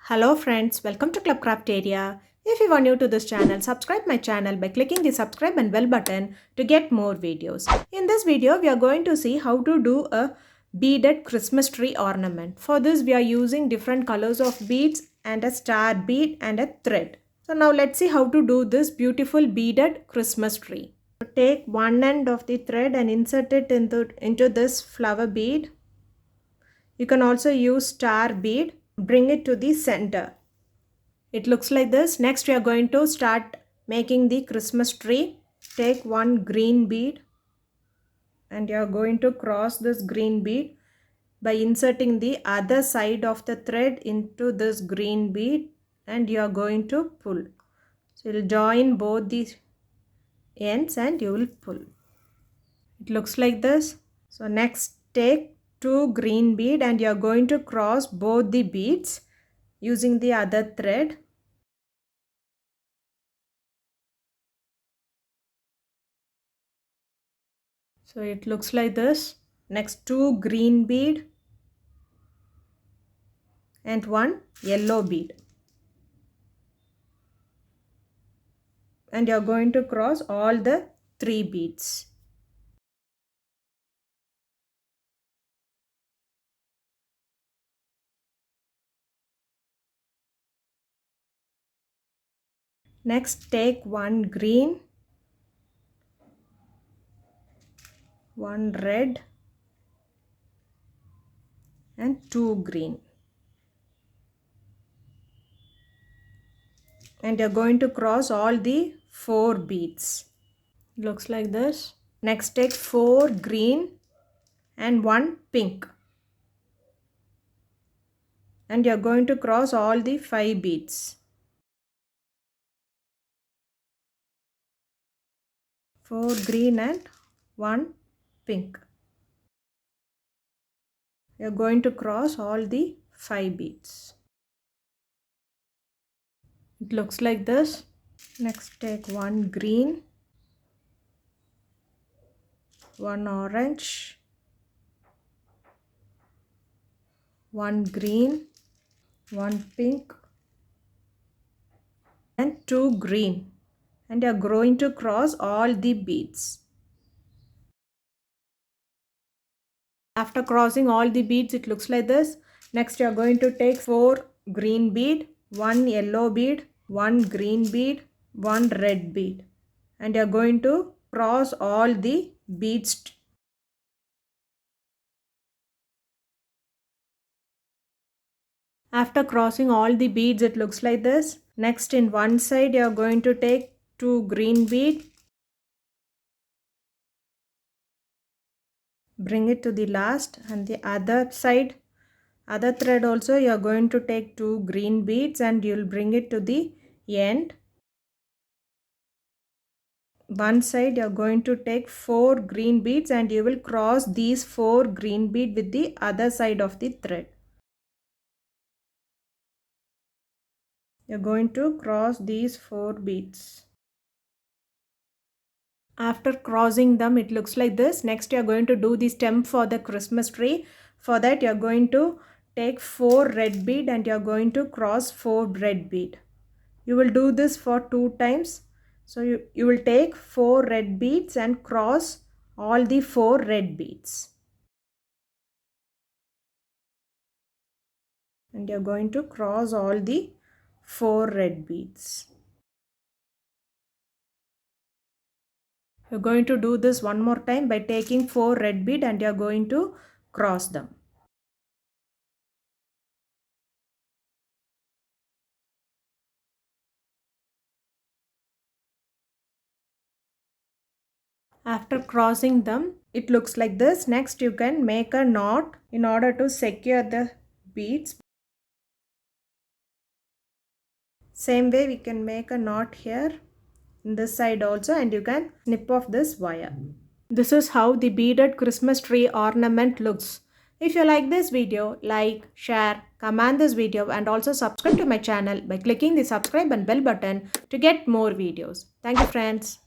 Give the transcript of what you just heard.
Hello friends, welcome to Club Crafteria. If you are new to this channel, subscribe my channel by clicking the subscribe and bell button to get more videos. In this video, we are going to see how to do a beaded Christmas tree ornament. For this, we are using different colors of beads and a star bead and a thread. So now let's see how to do this beautiful beaded Christmas tree. Take one end of the thread and insert it into this flower bead. You can also use star bead. Bring it to the center. It looks like this. Next we are going to start making the Christmas tree. Take one green bead and you are going to cross this green bead by inserting the other side of the thread into this green bead and you are going to pull. So you will join both these ends and you will pull. It looks like this. So next take two green bead and you are going to cross both the beads using the other thread. So it looks like this. Next two green bead and one yellow bead. And you are going to cross all the three beads. Next take one green, one red and two green. And you are going to cross all the four beads. Looks like this. Next take four green and one pink. And you are going to cross all the five beads. Four green and one pink. You are going to cross all the five beads. It looks like this. Next take one green, one orange, one green, one pink and two green, and you are going to cross all the beads. After crossing all the beads, it looks like this. Next you are going to take four green bead, one yellow bead, one green bead, one red bead, and you are going to cross all the beads. After crossing all the beads, it looks like this. Next, in one side, you are going to take two green bead. Bring it to the last, and the other side, other thread also, you are going to take two green beads and you will bring it to the end. One side, you are going to take four green beads and you will cross these four green bead with the other side of the thread. You are going to cross these four beads. After crossing them, it looks like this. Next, you are going to do the stem for the Christmas tree. For that, you are going to take four red bead and you are going to cross four red bead. You will do this for 2 times. So you will take four red beads and cross all the four red beads. And you are going to cross all the four red beads. You are going to do this one more time by taking four red bead and you are going to cross them. After crossing them, it looks like this. Next, you can make a knot in order to secure the beads. Same way, we can make a knot here in this side also, and you can snip off this wire. This is how the beaded Christmas tree ornament looks. If you like this video, like, share, comment this video and also subscribe to my channel by clicking the subscribe and bell button to get more videos. Thank you friends.